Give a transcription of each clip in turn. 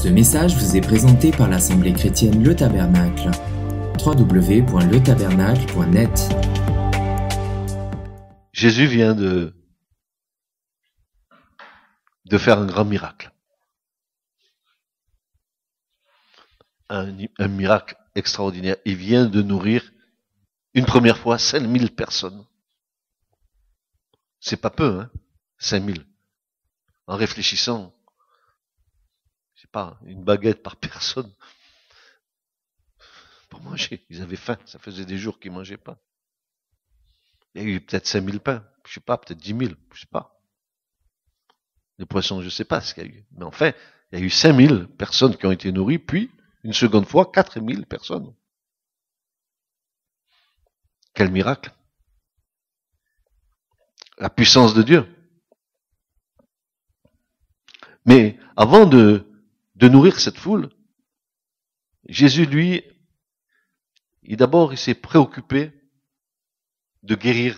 Ce message vous est présenté par l'Assemblée chrétienne Le Tabernacle. www.letabernacle.net. Jésus vient de faire un grand miracle. Un miracle extraordinaire. Il vient de nourrir une première fois 5000 personnes. C'est pas peu, hein, 5000. En réfléchissant, je sais pas, une baguette par personne pour manger. Ils avaient faim, ça faisait des jours qu'ils mangeaient pas. Il y a eu peut-être 5000 pains, je sais pas, peut-être 10 000, je sais pas. Les poissons, je sais pas ce qu'il y a eu. Mais enfin, il y a eu 5000 personnes qui ont été nourries, puis, une seconde fois, 4000 personnes. Quel miracle! La puissance de Dieu. Mais avant de nourrir cette foule, Jésus, lui, d'abord, il s'est préoccupé de guérir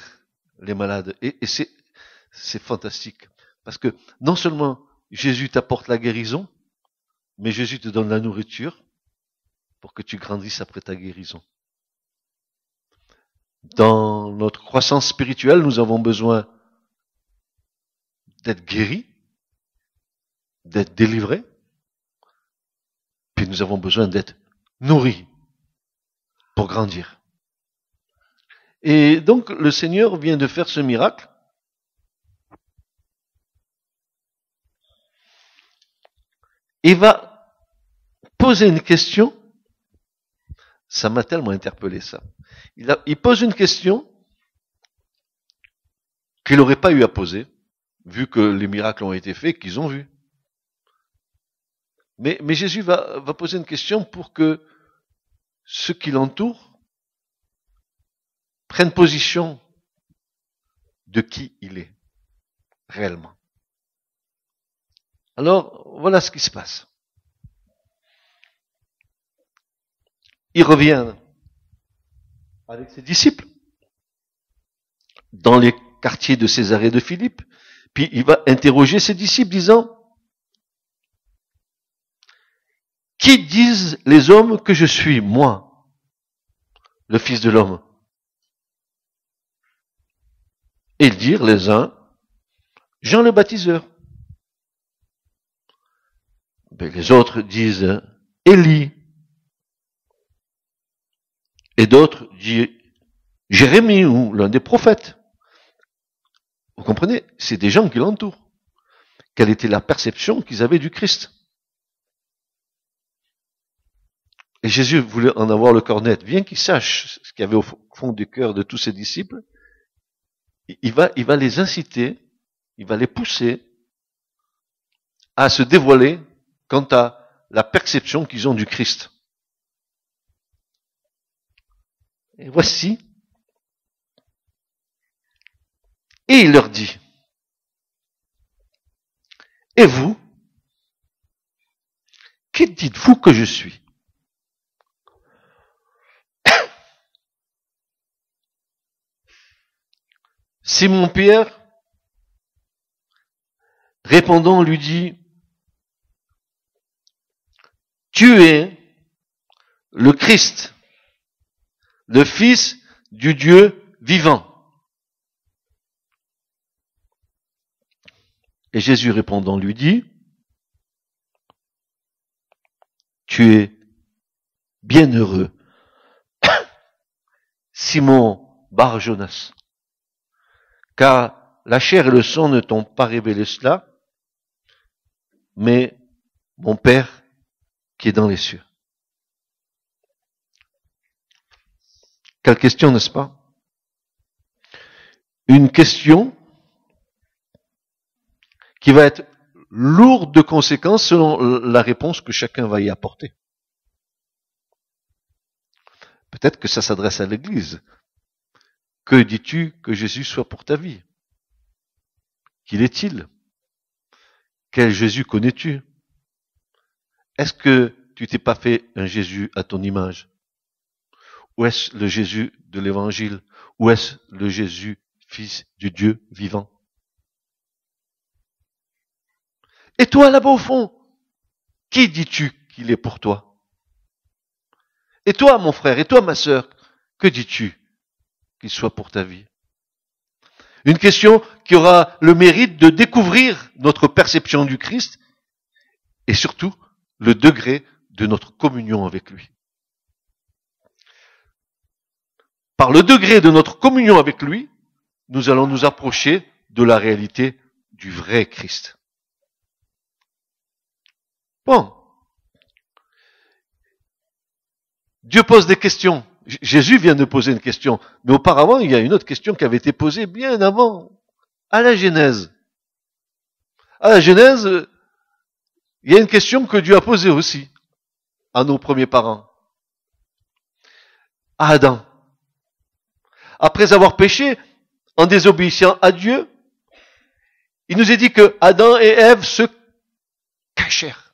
les malades. Et c'est fantastique. Parce que non seulement Jésus t'apporte la guérison, mais Jésus te donne la nourriture pour que tu grandisses après ta guérison. Dans notre croissance spirituelle, nous avons besoin d'être guéris, d'être délivrés, puis nous avons besoin d'être nourris pour grandir. Et donc le Seigneur vient de faire ce miracle. Il va poser une question. Ça m'a tellement interpellé, ça. Il pose une question qu'il n'aurait pas eu à poser, vu que les miracles ont été faits, qu'ils ont vus. Mais Jésus va poser une question pour que ceux qui l'entourent prennent position de qui il est, réellement. Alors, voilà ce qui se passe. Il revient avec ses disciples dans les quartiers de Césarée de Philippe, puis il va interroger ses disciples disant: qui disent les hommes que je suis, moi, le Fils de l'homme? Et ils dirent les uns: Jean le baptiseur. Mais les autres disent Élie. Et d'autres disent Jérémie ou l'un des prophètes. Vous comprenez? C'est des gens qui l'entourent. Quelle était la perception qu'ils avaient du Christ? Et Jésus voulait en avoir le corps net, bien qu'il sache ce qu'il y avait au fond du cœur de tous ses disciples. Il va les inciter, il va les pousser à se dévoiler quant à la perception qu'ils ont du Christ. Et voici, et il leur dit: et vous, qui dites-vous que je suis? Simon-Pierre, répondant, lui dit: tu es le Christ, le Fils du Dieu vivant. Et Jésus répondant lui dit: tu es bienheureux, Simon Bar-Jonas, car la chair et le sang ne t'ont pas révélé cela, mais mon Père qui est dans les cieux. Quelle question, n'est-ce pas? Une question qui va être lourde de conséquences selon la réponse que chacun va y apporter. Peut-être que ça s'adresse à l'Église. Que dis-tu que Jésus soit pour ta vie? Qu'il est-il? Quel Jésus connais-tu? Est-ce que tu t'es pas fait un Jésus à ton image? Ou est-ce le Jésus de l'Évangile? Ou est-ce le Jésus, Fils du Dieu vivant? Et toi, là-bas au fond, qui dis-tu qu'il est pour toi? Et toi, mon frère, et toi, ma sœur, que dis-tu qu'il soit pour ta vie? Une question qui aura le mérite de découvrir notre perception du Christ et surtout le degré de notre communion avec lui. Par le degré de notre communion avec lui, nous allons nous approcher de la réalité du vrai Christ. Bon. Dieu pose des questions. Jésus vient de poser une question. Mais auparavant, il y a une autre question qui avait été posée bien avant, à la Genèse. À la Genèse, il y a une question que Dieu a posée aussi à nos premiers parents. À Adam. Après avoir péché, en désobéissant à Dieu, il nous est dit que Adam et Ève se cachèrent.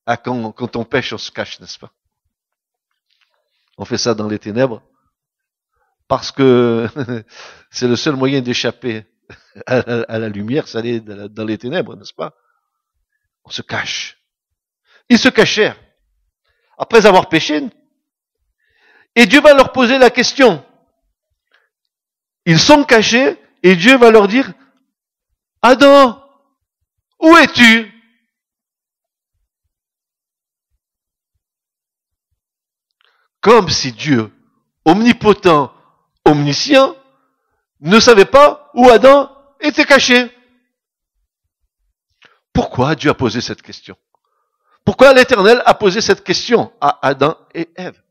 Ah, quand on pêche, on se cache, n'est-ce pas? On fait ça dans les ténèbres parce que c'est le seul moyen d'échapper à la lumière, c'est aller dans les ténèbres, n'est-ce pas? On se cache. Ils se cachèrent après avoir péché et Dieu va leur poser la question. Ils sont cachés et Dieu va leur dire, Adam, où es-tu? Comme si Dieu, omnipotent, omniscient, ne savait pas où Adam était caché. Pourquoi Dieu a posé cette question? Pourquoi l'Éternel a posé cette question à Adam et Ève?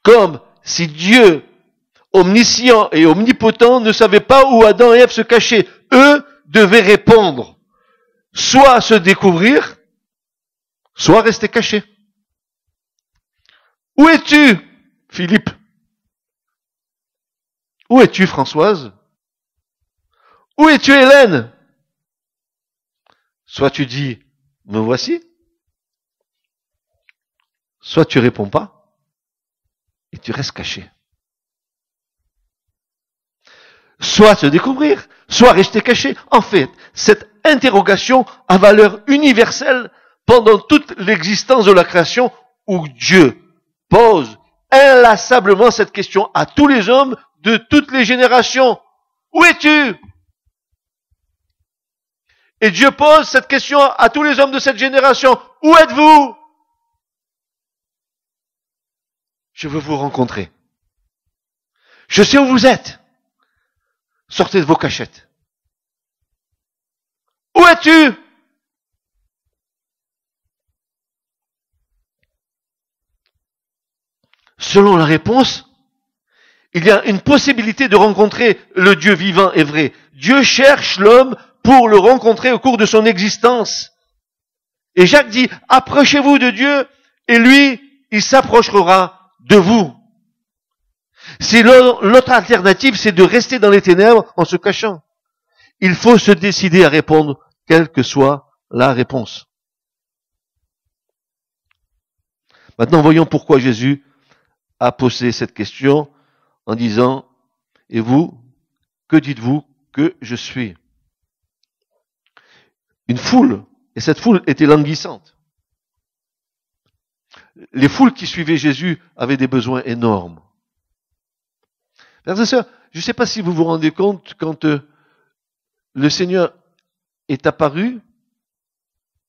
Comme si Dieu, omniscient et omnipotent, ne savait pas où Adam et Ève se cachaient. Eux devaient répondre, soit se découvrir, soit rester cachés. Où es-tu, Philippe? Où es-tu, Françoise? Où es-tu, Hélène? Soit tu dis, me voici, soit tu réponds pas, et tu restes caché. Soit se découvrir, soit rester caché. En fait, cette interrogation a valeur universelle pendant toute l'existence de la création où Dieu pose inlassablement cette question à tous les hommes de toutes les générations. Où es-tu? Et Dieu pose cette question à tous les hommes de cette génération. Où êtes-vous? Je veux vous rencontrer. Je sais où vous êtes. Sortez de vos cachettes. Où es-tu? Selon la réponse, il y a une possibilité de rencontrer le Dieu vivant et vrai. Dieu cherche l'homme pour le rencontrer au cours de son existence. Et Jacques dit, approchez-vous de Dieu et lui, il s'approchera de vous. Si l'autre alternative, c'est de rester dans les ténèbres en se cachant. Il faut se décider à répondre, quelle que soit la réponse. Maintenant, voyons pourquoi Jésus a posé cette question en disant, et vous, que dites-vous que je suis? Une foule, et cette foule était languissante. Les foules qui suivaient Jésus avaient des besoins énormes. Frères et sœurs, je ne sais pas si vous vous rendez compte quand le Seigneur est apparu,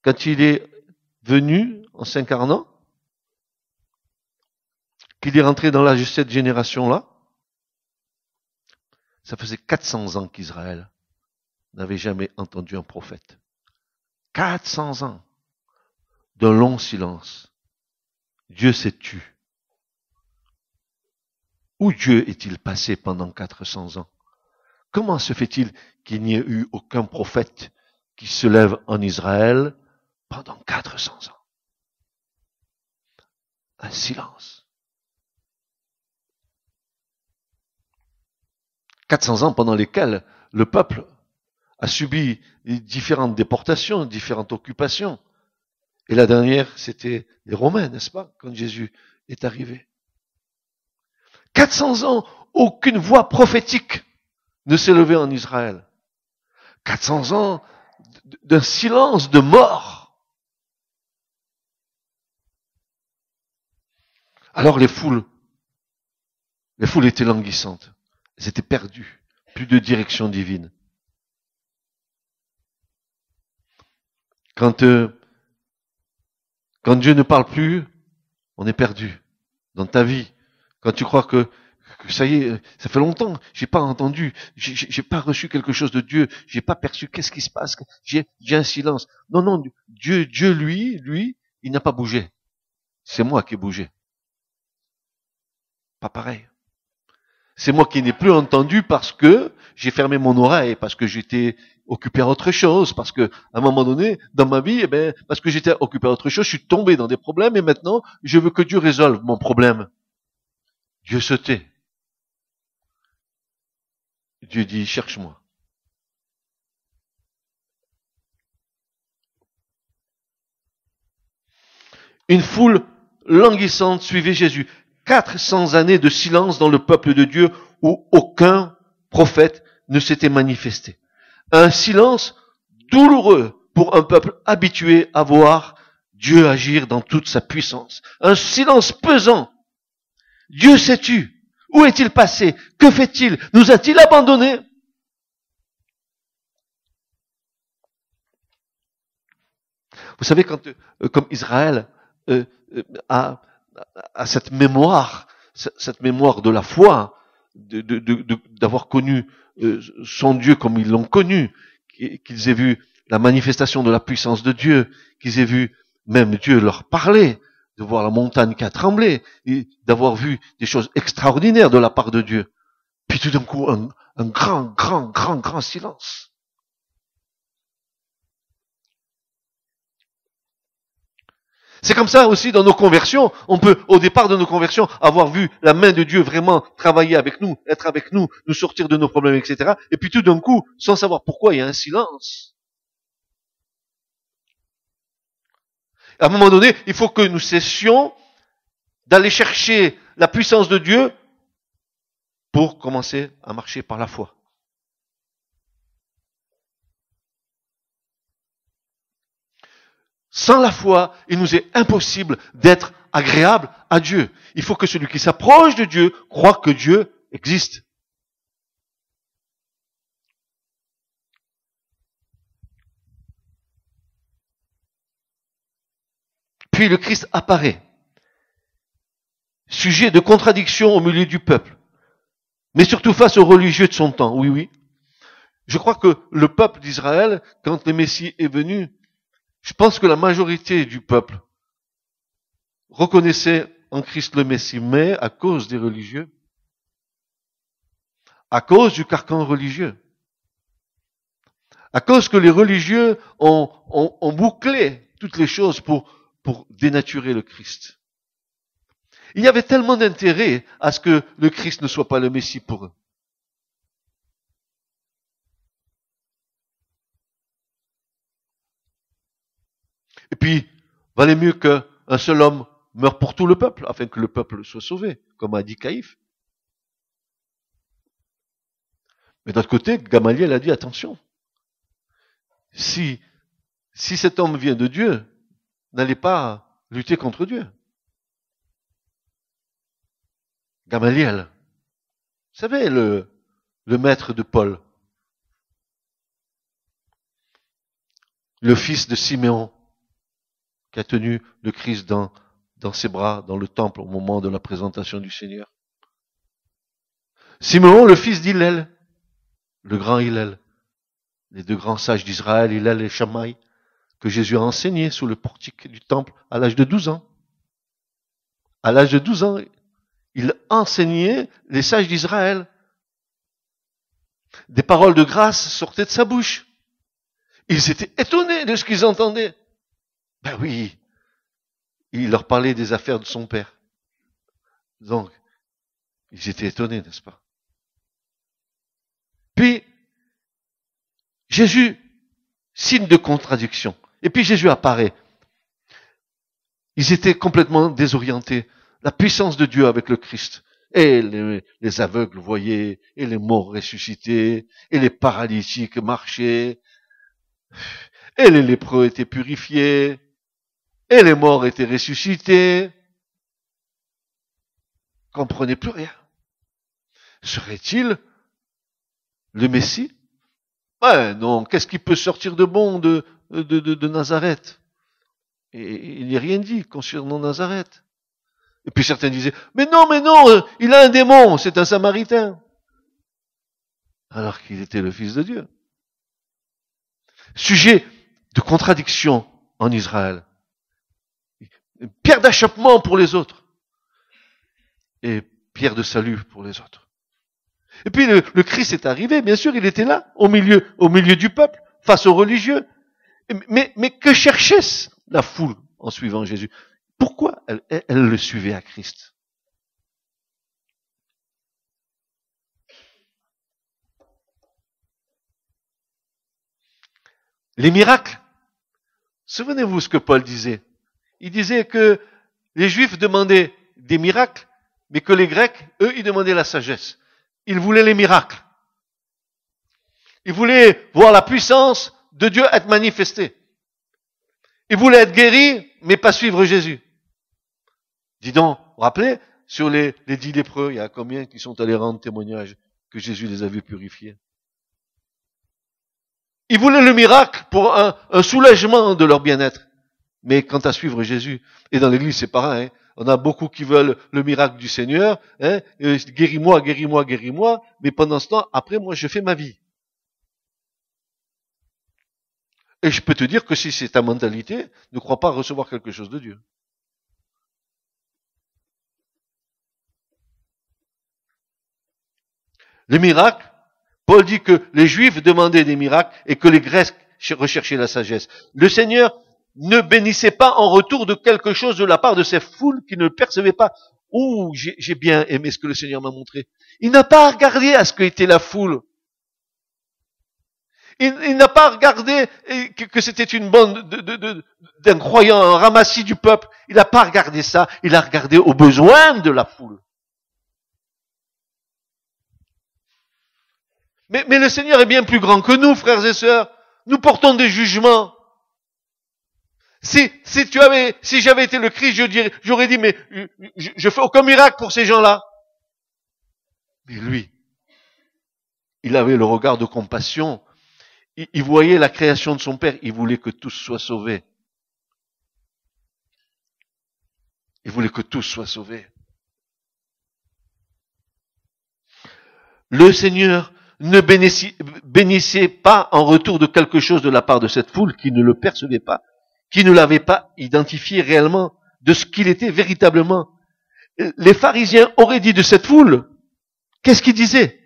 quand il est venu en s'incarnant, qu'il est rentré dans cette génération-là. Ça faisait 400 ans qu'Israël n'avait jamais entendu un prophète. 400 ans d'un long silence. Dieu s'est tu. Où Dieu est-il passé pendant 400 ans? Comment se fait-il qu'il n'y ait eu aucun prophète qui se lève en Israël pendant 400 ans? Un silence. 400 ans pendant lesquels le peuple a subi différentes déportations, différentes occupations. Et la dernière, c'était les Romains, n'est-ce pas, quand Jésus est arrivé. 400 ans, aucune voix prophétique ne s'est levée en Israël. 400 ans, d'un silence de mort. Alors les foules étaient languissantes. Elles étaient perdues. Plus de direction divine. Quand Dieu ne parle plus, on est perdu dans ta vie. Quand tu crois que ça y est, ça fait longtemps, j'ai pas entendu, j'ai pas reçu quelque chose de Dieu, j'ai pas perçu qu'est-ce qui se passe, j'ai un silence. Non, Dieu lui, il n'a pas bougé. C'est moi qui ai bougé. Pas pareil. C'est moi qui n'ai plus entendu parce que j'ai fermé mon oreille, parce que j'étais occupé à autre chose, parce que à un moment donné, dans ma vie, parce que j'étais occupé à autre chose, je suis tombé dans des problèmes et maintenant, je veux que Dieu résolve mon problème. Dieu se tait. Dieu dit, cherche-moi. Une foule languissante suivait Jésus. 400 années de silence dans le peuple de Dieu où aucun prophète ne s'était manifesté. Un silence douloureux pour un peuple habitué à voir Dieu agir dans toute sa puissance. Un silence pesant. Dieu sais-tu? Où est-il passé? Que fait-il? Nous a-t-il abandonnés? Vous savez, quand, comme Israël a cette mémoire de la foi, d'avoir connu son Dieu comme ils l'ont connu, qu'ils aient vu la manifestation de la puissance de Dieu, qu'ils aient vu même Dieu leur parler, de voir la montagne qui a tremblé, et d'avoir vu des choses extraordinaires de la part de Dieu. Puis tout d'un coup, un grand silence. C'est comme ça aussi dans nos conversions. On peut, au départ de nos conversions, avoir vu la main de Dieu vraiment travailler avec nous, être avec nous, nous sortir de nos problèmes, etc. Et puis tout d'un coup, sans savoir pourquoi, il y a un silence. À un moment donné, il faut que nous cessions d'aller chercher la puissance de Dieu pour commencer à marcher par la foi. Sans la foi, il nous est impossible d'être agréable à Dieu. Il faut que celui qui s'approche de Dieu croit que Dieu existe. Puis le Christ apparaît. Sujet de contradiction au milieu du peuple. Mais surtout face aux religieux de son temps. Oui. Je crois que le peuple d'Israël, quand le Messie est venu, je pense que la majorité du peuple reconnaissait en Christ le Messie, mais à cause des religieux, à cause du carcan religieux, à cause que les religieux ont bouclé toutes les choses pour dénaturer le Christ. Il y avait tellement d'intérêt à ce que le Christ ne soit pas le Messie pour eux. Et puis, valait mieux qu'un seul homme meure pour tout le peuple, afin que le peuple soit sauvé, comme a dit Caïphe. Mais d'un autre côté, Gamaliel a dit, attention, si cet homme vient de Dieu, n'allez pas lutter contre Dieu. Gamaliel, vous savez, le maître de Paul, le fils de Siméon, qui a tenu le Christ dans ses bras, dans le temple, au moment de la présentation du Seigneur. Siméon, le fils d'Hillel, le grand Hillel, les deux grands sages d'Israël, Hillel et Shammai, que Jésus a enseigné sous le portique du temple à l'âge de 12 ans. À l'âge de 12 ans, il enseignait les sages d'Israël. Des paroles de grâce sortaient de sa bouche. Ils étaient étonnés de ce qu'ils entendaient. Ben oui, il leur parlait des affaires de son père. Donc, ils étaient étonnés, n'est-ce pas? Puis, Jésus, signe de contradiction. Et puis Jésus apparaît. Ils étaient complètement désorientés. La puissance de Dieu avec le Christ. Et les aveugles voyaient, et les morts ressuscités, et les paralytiques marchaient. et les lépreux étaient purifiés, et les morts étaient ressuscités. Comprenez plus rien. Serait-il le Messie? Ouais, non, qu'est-ce qui peut sortir de bon de Nazareth? Et il n'y a rien dit concernant Nazareth. Et puis certains disaient, mais non, il a un démon, c'est un Samaritain. Alors qu'il était le Fils de Dieu. Sujet de contradiction en Israël. Pierre d'achoppement pour les autres. Et pierre de salut pour les autres. Et puis le Christ est arrivé, bien sûr, il était là, au milieu du peuple, face aux religieux. Mais que cherchait la foule en suivant Jésus? Pourquoi elle le suivait à Christ? Les miracles. Souvenez-vous ce que Paul disait. Il disait que les Juifs demandaient des miracles, mais que les Grecs, eux, ils demandaient la sagesse. Ils voulaient les miracles. Ils voulaient voir la puissance de Dieu être manifestée. Ils voulaient être guéris, mais pas suivre Jésus. Dis donc, vous vous rappelez, sur les 10 lépreux, il y a combien qui sont allés rendre témoignage que Jésus les avait purifiés? Ils voulaient le miracle pour un soulagement de leur bien-être. Mais quant à suivre Jésus, et dans l'église c'est pareil, hein, on a beaucoup qui veulent le miracle du Seigneur, hein, guéris-moi, guéris-moi, guéris-moi, mais pendant ce temps, après moi je fais ma vie. Et je peux te dire que si c'est ta mentalité, ne crois pas recevoir quelque chose de Dieu. Les miracles, Paul dit que les Juifs demandaient des miracles et que les Grecs recherchaient la sagesse. Le Seigneur ne bénissait pas en retour de quelque chose de la part de ces foules qui ne le percevaient pas. Ouh, j'ai bien aimé ce que le Seigneur m'a montré. Il n'a pas regardé à ce qu'était la foule. Il n'a pas regardé que c'était une bande d'un croyant, un ramassis du peuple. Il n'a pas regardé ça. Il a regardé aux besoins de la foule. Mais le Seigneur est bien plus grand que nous, frères et sœurs. Nous portons des jugements. Si j'avais été le Christ, j'aurais dit, mais je fais aucun miracle pour ces gens-là. Mais lui, il avait le regard de compassion. Il voyait la création de son Père. Il voulait que tous soient sauvés. Il voulait que tous soient sauvés. Le Seigneur ne bénissait pas en retour de quelque chose de la part de cette foule qui ne le percevait pas, qui ne l'avait pas identifié réellement de ce qu'il était véritablement. Les pharisiens auraient dit de cette foule, qu'est-ce qu'ils disaient?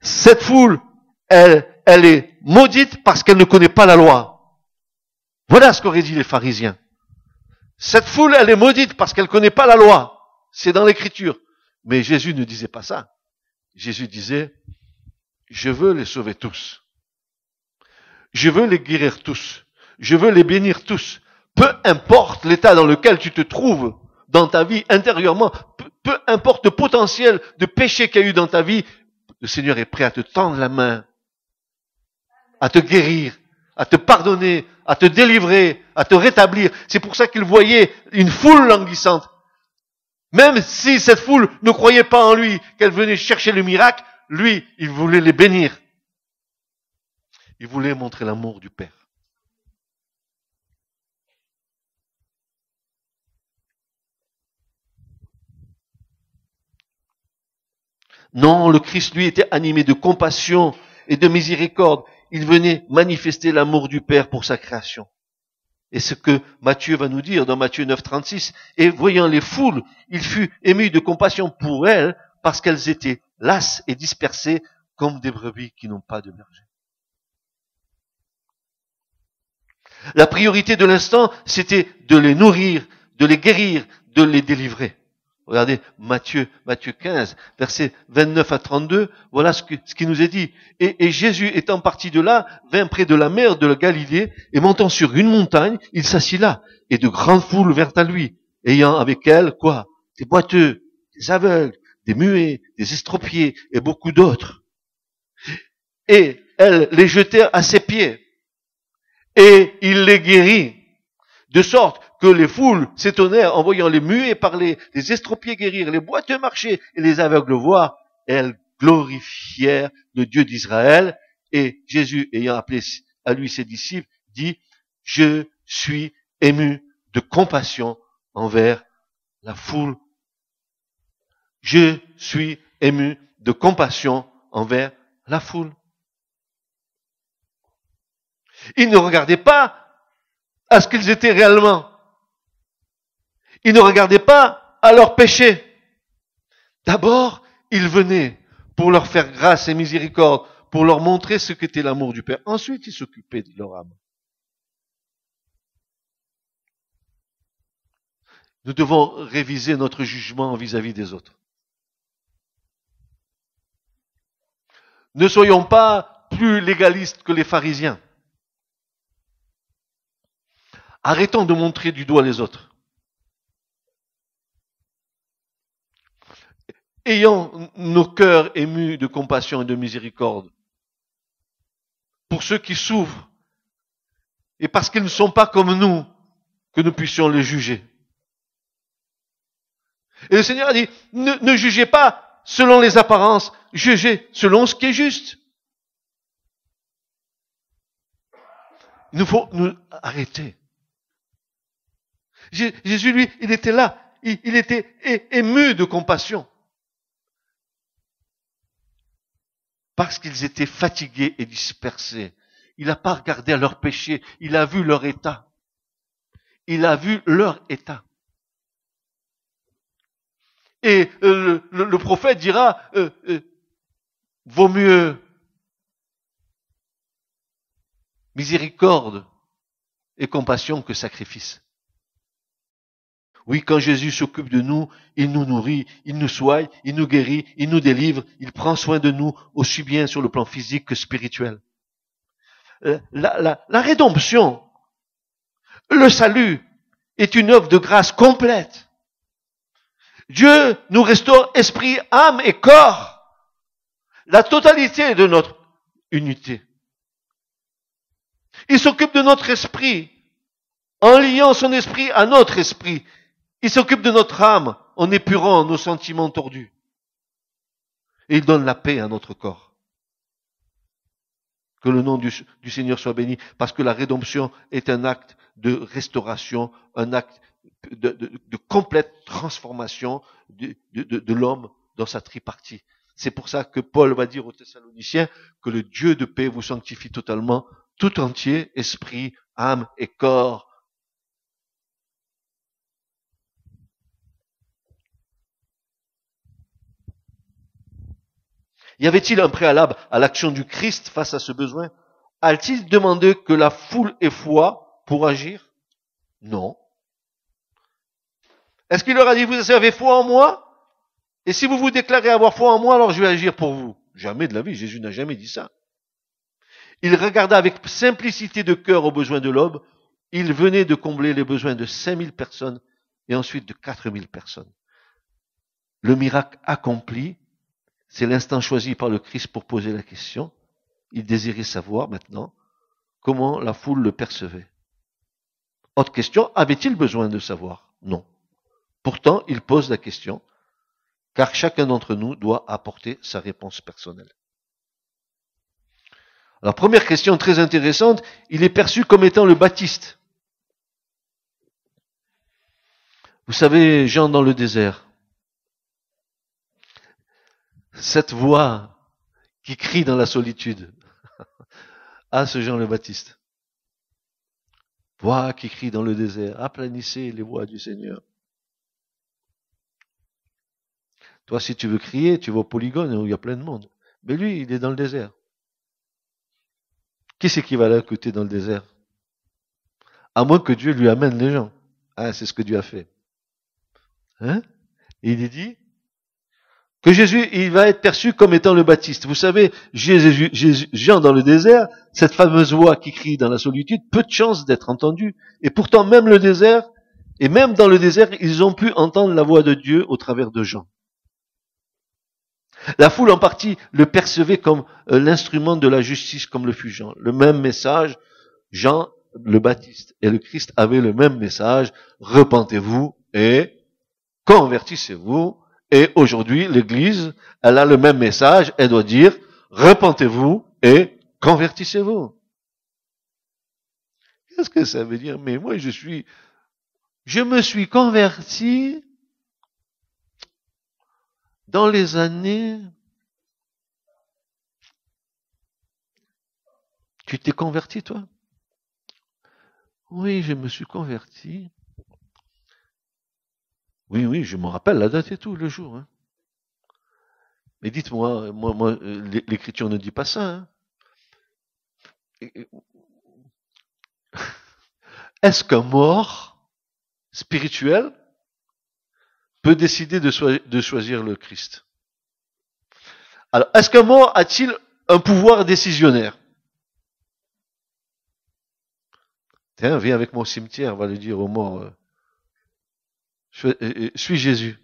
Cette foule, elle est maudite parce qu'elle ne connaît pas la loi. Voilà ce qu'auraient dit les pharisiens. Cette foule, elle est maudite parce qu'elle ne connaît pas la loi. C'est dans l'écriture. Mais Jésus ne disait pas ça. Jésus disait, je veux les sauver tous. Je veux les guérir tous. Je veux les bénir tous. Peu importe l'état dans lequel tu te trouves dans ta vie intérieurement, peu importe le potentiel de péché qu'il y a eu dans ta vie, le Seigneur est prêt à te tendre la main, à te guérir, à te pardonner, à te délivrer, à te rétablir. C'est pour ça qu'il voyait une foule languissante. Même si cette foule ne croyait pas en lui, qu'elle venait chercher le miracle, lui, il voulait les bénir. Il voulait montrer l'amour du Père. Non, le Christ, lui, était animé de compassion et de miséricorde. Il venait manifester l'amour du Père pour sa création. Et ce que Matthieu va nous dire dans Matthieu 9, 36, et voyant les foules, il fut ému de compassion pour elles parce qu'elles étaient lasses et dispersées comme des brebis qui n'ont pas de berger. La priorité de l'instant, c'était de les nourrir, de les guérir, de les délivrer. Regardez Matthieu 15, versets 29 à 32, voilà ce qui nous est dit. Et Jésus, étant parti de là, vint près de la mer de la Galilée, et montant sur une montagne, il s'assit là, et de grandes foules vinrent à lui, ayant avec elles, quoi? Des boiteux, des aveugles, des muets, des estropiés, et beaucoup d'autres. Et elles les jetèrent à ses pieds, et il les guérit. De sorte que les foules s'étonnèrent en voyant les muets parler, les estropiés guérir, les boiteux marcher et les aveugles voir. Elles glorifièrent le Dieu d'Israël. Et Jésus, ayant appelé à lui ses disciples, dit, je suis ému de compassion envers la foule. Je suis ému de compassion envers la foule. Ils ne regardaient pas à ce qu'ils étaient réellement. Ils ne regardaient pas à leurs péchés. D'abord, ils venaient pour leur faire grâce et miséricorde, pour leur montrer ce qu'était l'amour du Père. Ensuite, ils s'occupaient de leur âme. Nous devons réviser notre jugement vis-à-vis des autres. Ne soyons pas plus légalistes que les pharisiens. Arrêtons de montrer du doigt les autres. Ayons nos cœurs émus de compassion et de miséricorde pour ceux qui souffrent et parce qu'ils ne sont pas comme nous, que nous puissions les juger. Et le Seigneur a dit, ne jugez pas selon les apparences, jugez selon ce qui est juste. Il nous faut nous arrêter. Jésus, lui, il était là. Il était ému de compassion. Parce qu'ils étaient fatigués et dispersés. Il n'a pas regardé à leur péché. Il a vu leur état. Il a vu leur état. Et le prophète dira, vaut mieux miséricorde et compassion que sacrifice. Oui, quand Jésus s'occupe de nous, il nous nourrit, il nous soigne, il nous guérit, il nous délivre, il prend soin de nous aussi bien sur le plan physique que spirituel. La rédemption, le salut, est une œuvre de grâce complète. Dieu nous restaure esprit, âme et corps. La totalité de notre unité. Il s'occupe de notre esprit en liant son esprit à notre esprit. Il s'occupe de notre âme en épurant nos sentiments tordus. Et il donne la paix à notre corps. Que le nom du Seigneur soit béni, parce que la rédemption est un acte de restauration, un acte de complète transformation de l'homme dans sa tripartie. C'est pour ça que Paul va dire aux Thessaloniciens que le Dieu de paix vous sanctifie totalement, tout entier, esprit, âme et corps. Y avait-il un préalable à l'action du Christ face à ce besoin? A-t-il demandé que la foule ait foi pour agir? Non. Est-ce qu'il leur a dit, vous avez foi en moi? Et si vous vous déclarez avoir foi en moi, alors je vais agir pour vous? Jamais de la vie, Jésus n'a jamais dit ça. Il regarda avec simplicité de cœur aux besoins de l'homme. Il venait de combler les besoins de 5000 personnes et ensuite de 4000 personnes. Le miracle accompli, c'est l'instant choisi par le Christ pour poser la question. Il désirait savoir maintenant comment la foule le percevait. Autre question, avait-il besoin de savoir? Non. Pourtant, il pose la question, car chacun d'entre nous doit apporter sa réponse personnelle. Alors, première question très intéressante, il est perçu comme étant le Baptiste. Vous savez, Jean dans le désert, cette voix qui crie dans la solitude, ah, ce Jean le Baptiste. Voix qui crie dans le désert, aplanissez les voies du Seigneur. Toi, si tu veux crier, tu vas au Polygone où il y a plein de monde. Mais lui, il est dans le désert. Qui c'est qui va l'écouter dans le désert? À moins que Dieu lui amène les gens. Ah, c'est ce que Dieu a fait. Hein? Et il dit que Jésus, il va être perçu comme étant le Baptiste. Vous savez, Jean dans le désert, cette fameuse voix qui crie dans la solitude, peu de chance d'être entendue. Et pourtant, même le désert, et même dans le désert, ils ont pu entendre la voix de Dieu au travers de Jean. La foule en partie le percevait comme l'instrument de la justice, comme le fut Jean. Le même message, Jean le Baptiste et le Christ avaient le même message, repentez-vous et convertissez-vous. Et aujourd'hui, l'Église, elle a le même message, elle doit dire, repentez-vous et convertissez-vous. Qu'est-ce que ça veut dire? Mais moi, je me suis converti dans les années. Tu t'es converti, toi? Oui, je me suis converti. Oui, je me rappelle la date et tout, le jour. Hein. Mais dites-moi, moi, l'Écriture ne dit pas ça. Hein. Est-ce qu'un mort spirituel peut décider de choisir le Christ? Alors, est-ce qu'un mort a-t-il un pouvoir décisionnaire? Tiens, viens avec moi au cimetière, on va le dire aux morts. Suis Jésus.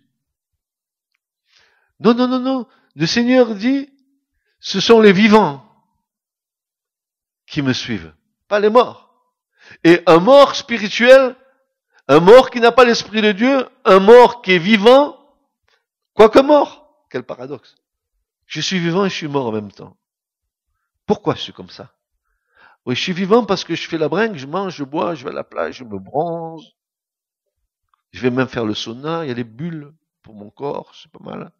Non. Le Seigneur dit, ce sont les vivants qui me suivent, pas les morts. Et un mort spirituel, un mort qui n'a pas l'Esprit de Dieu, un mort qui est vivant, quoique mort. Quel paradoxe. Je suis vivant et je suis mort en même temps. Pourquoi je suis comme ça? Oui, je suis vivant parce que je fais la bringue, je mange, je bois, je vais à la plage, je me bronze. Je vais même faire le sauna, il y a des bulles pour mon corps, c'est pas mal.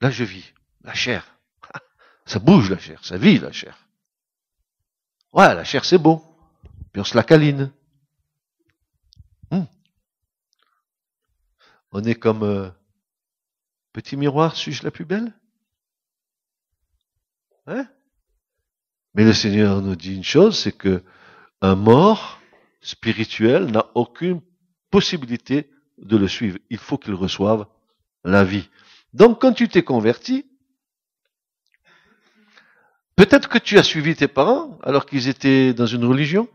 Là, je vis. La chair. Ça bouge, la chair. Ça vit, la chair. Ouais, la chair, c'est beau. Puis on se la câline. On est comme petit miroir, suis-je la plus belle? Hein? Mais le Seigneur nous dit une chose, c'est que un mort spirituel n'a aucune possibilité de le suivre. Il faut qu'il reçoive la vie. Donc, quand tu t'es converti, peut-être que tu as suivi tes parents alors qu'ils étaient dans une religion.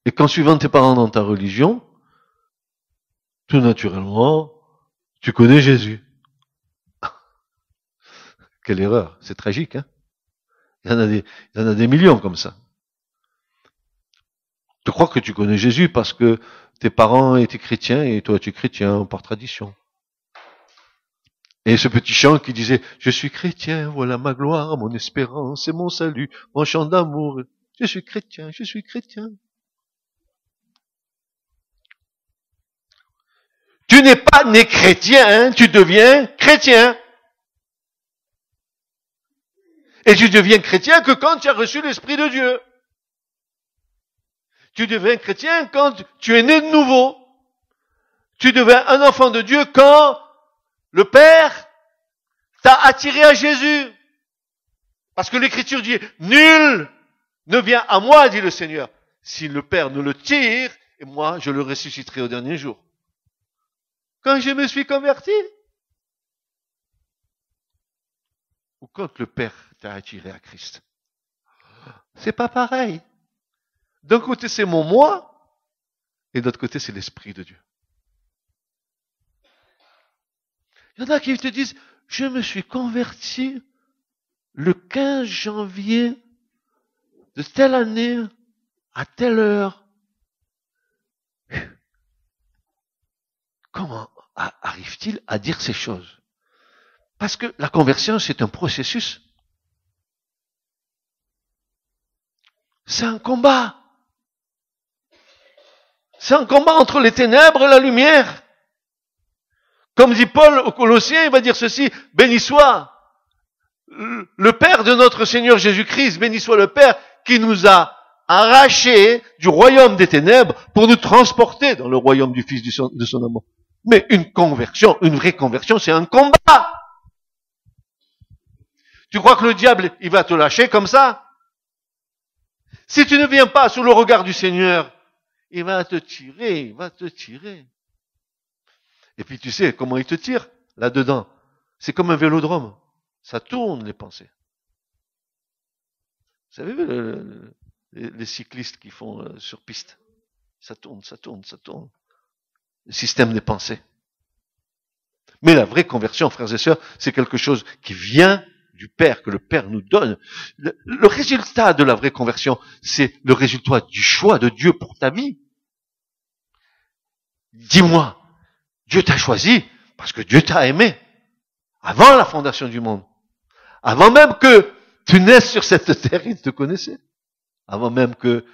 Et qu'en suivant tes parents dans ta religion, tout naturellement, tu connais Jésus. Quelle erreur. C'est tragique, hein? Il y en a des millions comme ça. Tu crois que tu connais Jésus parce que tes parents étaient chrétiens et toi tu es chrétien par tradition. Et ce petit chant qui disait « Je suis chrétien, voilà ma gloire, mon espérance et mon salut, mon chant d'amour. Je suis chrétien, je suis chrétien. » Tu n'es pas né chrétien, hein, tu deviens chrétien. Et tu deviens chrétien que quand tu as reçu l'Esprit de Dieu. Tu deviens chrétien quand tu es né de nouveau. Tu deviens un enfant de Dieu quand le Père t'a attiré à Jésus. Parce que l'Écriture dit, nul ne vient à moi, dit le Seigneur, si le Père ne le tire, et moi je le ressusciterai au dernier jour. Quand je me suis converti, ou quand le Père t'a attiré à Christ. C'est pas pareil. D'un côté c'est mon moi, et de l'autre côté c'est l'Esprit de Dieu. Il y en a qui te disent, je me suis converti le 15 janvier de telle année à telle heure. Comment arrive-t-il à dire ces choses? Parce que la conversion, c'est un processus. C'est un combat. C'est un combat entre les ténèbres et la lumière. Comme dit Paul aux Colossiens, il va dire ceci, béni soit le Père de notre Seigneur Jésus-Christ, béni soit le Père qui nous a arrachés du royaume des ténèbres pour nous transporter dans le royaume du Fils de son amour. Mais une conversion, une vraie conversion, c'est un combat. Tu crois que le diable, il va te lâcher comme ça? Si tu ne viens pas sous le regard du Seigneur, il va te tirer, il va te tirer. Et puis tu sais comment il te tire là-dedans. C'est comme un vélodrome. Ça tourne les pensées. Vous avez vu les cyclistes qui font sur piste? Ça tourne. Le système des pensées. Mais la vraie conversion, frères et sœurs, c'est quelque chose qui vient du Père, que le Père nous donne. Le résultat de la vraie conversion, c'est le résultat du choix de Dieu pour ta vie. Dis-moi, Dieu t'a choisi parce que Dieu t'a aimé avant la fondation du monde. Avant même que tu naisses sur cette terre, il te connaissait. Avant même que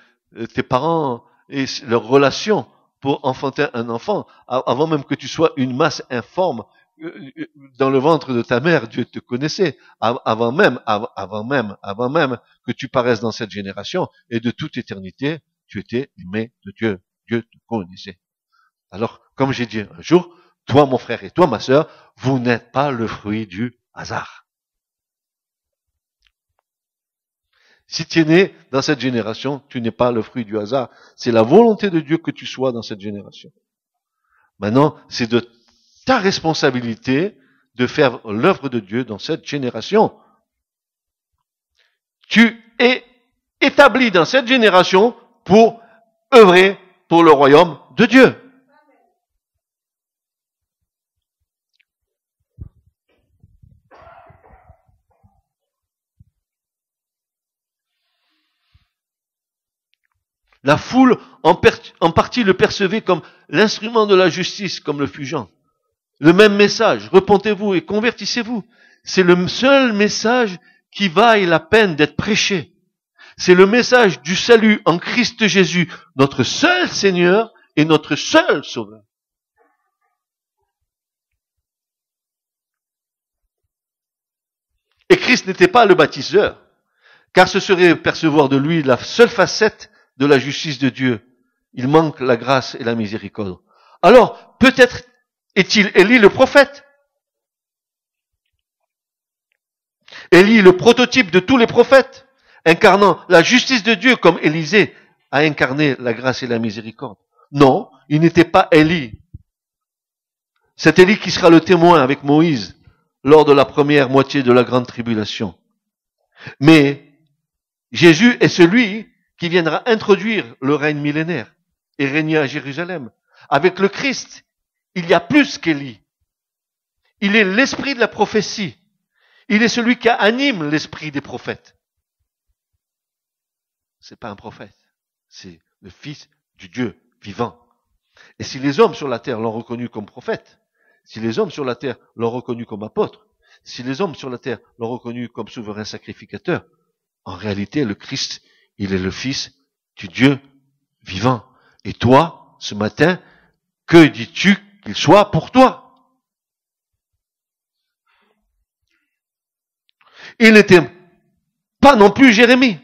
tes parents aient leur relation pour enfanter un enfant, avant même que tu sois une masse informe dans le ventre de ta mère, Dieu te connaissait. Avant même que tu paraisses dans cette génération et de toute éternité, tu étais aimé de Dieu. Dieu te connaissait. Alors, comme j'ai dit un jour, toi mon frère et toi ma sœur, vous n'êtes pas le fruit du hasard. Si tu es né dans cette génération, tu n'es pas le fruit du hasard. C'est la volonté de Dieu que tu sois dans cette génération. Maintenant, c'est de ta responsabilité de faire l'œuvre de Dieu dans cette génération. Tu es établi dans cette génération pour œuvrer pour le royaume de Dieu. La foule, en partie, le percevait comme l'instrument de la justice, comme le fut Jean. Le même message, repentez-vous et convertissez-vous. C'est le seul message qui vaille la peine d'être prêché. C'est le message du salut en Christ Jésus, notre seul Seigneur et notre seul Sauveur. Et Christ n'était pas le baptiseur, car ce serait percevoir de lui la seule facette de la justice de Dieu. Il manque la grâce et la miséricorde. Alors, peut-être est-il Élie le prophète. Élie, le prototype de tous les prophètes, incarnant la justice de Dieu comme Élisée a incarné la grâce et la miséricorde. Non, il n'était pas Élie. C'est Élie qui sera le témoin avec Moïse lors de la première moitié de la grande tribulation. Mais Jésus est celui qui viendra introduire le règne millénaire et régner à Jérusalem. Avec le Christ, il y a plus qu'Élie. Il est l'esprit de la prophétie. Il est celui qui anime l'esprit des prophètes. C'est pas un prophète, c'est le Fils du Dieu vivant. Et si les hommes sur la terre l'ont reconnu comme prophète, si les hommes sur la terre l'ont reconnu comme apôtre, si les hommes sur la terre l'ont reconnu comme souverain sacrificateur, en réalité, le Christ, il est le Fils du Dieu vivant. Et toi, ce matin, que dis-tu qu'il soit pour toi? Il n'était pas non plus Jérémie.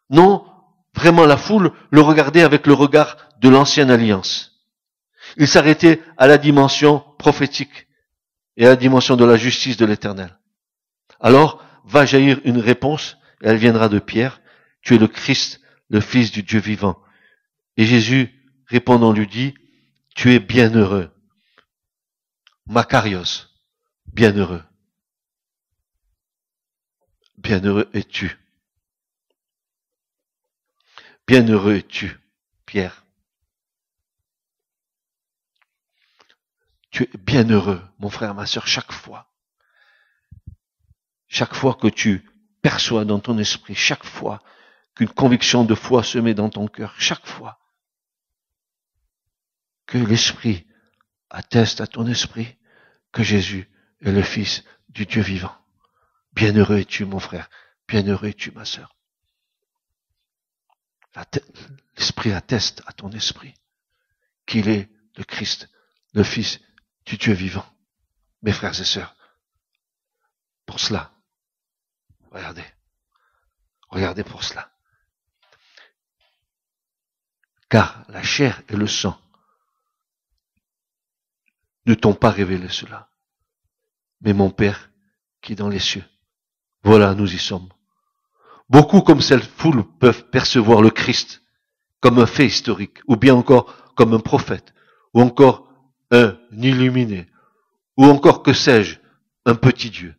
Non, vraiment la foule le regardait avec le regard de l'ancienne alliance. Il s'arrêtait à la dimension prophétique et à la dimension de la justice de l'Éternel. Alors va jaillir une réponse, et elle viendra de Pierre. Tu es le Christ, le Fils du Dieu vivant. Et Jésus, répondant, lui dit, tu es bienheureux. Makarios, bienheureux. Bienheureux es-tu. Bienheureux es-tu, Pierre. Tu es bienheureux, mon frère, ma sœur, chaque fois. Chaque fois que tu perçois dans ton esprit, chaque fois qu'une conviction de foi se met dans ton cœur, chaque fois que l'Esprit atteste à ton esprit que Jésus est le Fils du Dieu vivant. Bienheureux es-tu, mon frère, bienheureux es-tu, ma sœur. L'Esprit atteste à ton esprit qu'il est le Christ, le Fils du Dieu vivant. Mes frères et sœurs, pour cela, regardez pour cela. Car la chair et le sang ne t'ont pas révélé cela, mais mon Père qui est dans les cieux. Voilà, nous y sommes. Beaucoup comme cette foule peuvent percevoir le Christ comme un fait historique, ou bien encore comme un prophète, ou encore un illuminé, ou encore, que sais-je, un petit Dieu.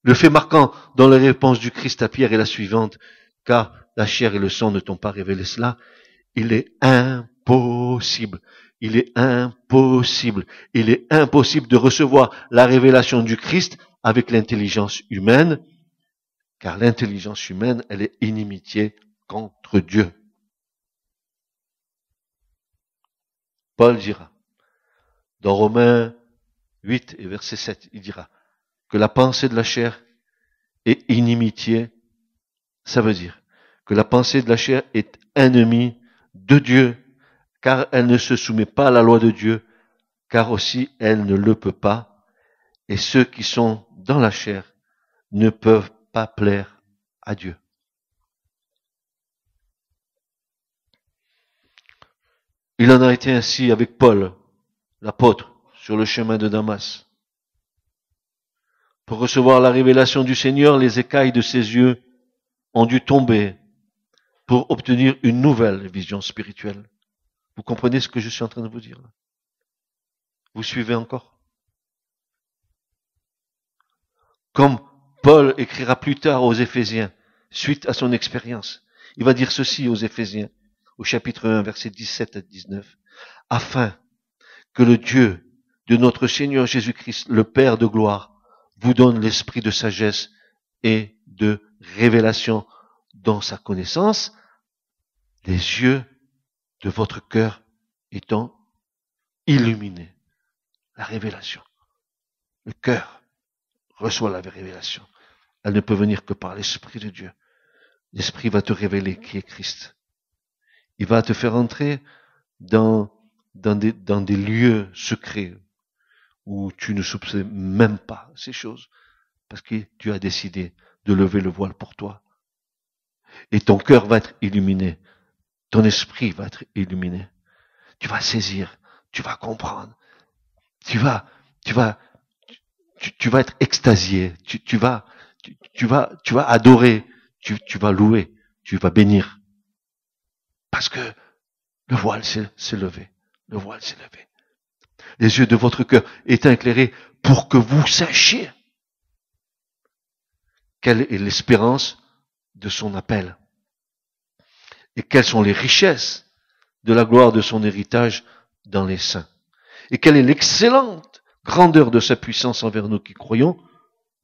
Le fait marquant dans la réponse du Christ à Pierre est la suivante, car la chair et le sang ne t'ont pas révélé cela. Il est impossible il est impossible de recevoir la révélation du Christ avec l'intelligence humaine, car l'intelligence humaine, elle est inimitié contre Dieu. Paul dira, dans Romains 8 et verset 7, il dira que la pensée de la chair est inimitié. Ça veut dire que la pensée de la chair est ennemie de Dieu, car elle ne se soumet pas à la loi de Dieu, car aussi elle ne le peut pas. Et ceux qui sont dans la chair ne peuvent pas plaire à Dieu. Il en a été ainsi avec Paul, l'apôtre, sur le chemin de Damas. Pour recevoir la révélation du Seigneur, les écailles de ses yeux ont dû tomber pour obtenir une nouvelle vision spirituelle. Vous comprenez ce que je suis en train de vous dire là? Vous suivez encore? Comme Paul écrira plus tard aux Éphésiens, suite à son expérience, il va dire ceci aux Éphésiens, au chapitre 1, versets 17 à 19, afin que le Dieu de notre Seigneur Jésus-Christ, le Père de gloire, vous donne l'esprit de sagesse et de révélation dans sa connaissance, les yeux de votre cœur étant illuminés. La révélation. Le cœur reçoit la révélation. Elle ne peut venir que par l'Esprit de Dieu. L'Esprit va te révéler qui est Christ. Il va te faire entrer dans des lieux secrets où tu ne soupçonnais même pas ces choses, parce que tu as décidé de lever le voile pour toi. Et ton cœur va être illuminé. Ton esprit va être illuminé. Tu vas saisir, tu vas comprendre. Tu vas être extasié. Tu vas adorer. Tu vas louer. Tu vas bénir. Parce que le voile s'est levé. Le voile s'est levé. Les yeux de votre cœur étant éclairés pour que vous sachiez quelle est l'espérance de son appel et quelles sont les richesses de la gloire de son héritage dans les saints et quelle est l'excellente grandeur de sa puissance envers nous qui croyons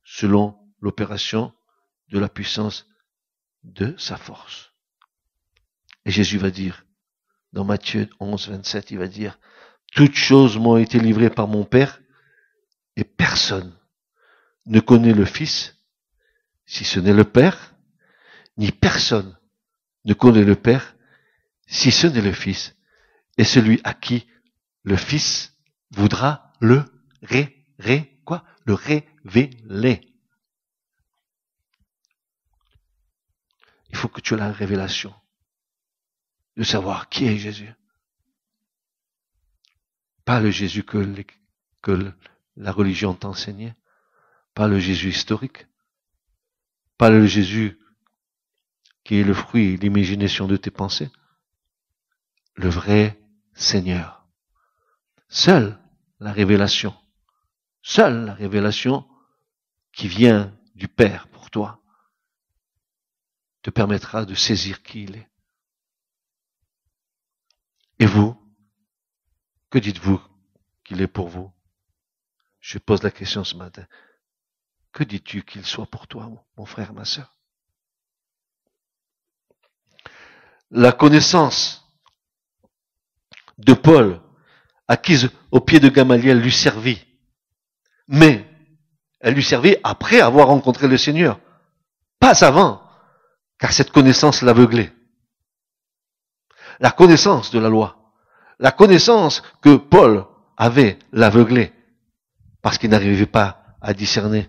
selon l'opération de la puissance de sa force. Et Jésus va dire, dans Matthieu 11, 27, il va dire, toutes choses m'ont été livrées par mon Père, et personne ne connaît le Fils, si ce n'est le Père, ni personne ne connaît le Père, si ce n'est le Fils, et celui à qui le Fils voudra le le révéler. Il faut que tu aies la révélation de savoir qui est Jésus. Pas le Jésus que la religion t'enseignait, pas le Jésus historique, pas le Jésus qui est le fruit et l'imagination de tes pensées, le vrai Seigneur. Seule la révélation qui vient du Père pour toi te permettra de saisir qui il est. Et vous, que dites-vous qu'il est pour vous? Je pose la question ce matin. Que dis-tu qu'il soit pour toi, mon frère, ma sœur? La connaissance de Paul, acquise au pied de Gamaliel, lui servit. Mais elle lui servit après avoir rencontré le Seigneur. Pas avant, car cette connaissance l'aveuglait. La connaissance de la loi, la connaissance que Paul avait l'aveuglait, parce qu'il n'arrivait pas à discerner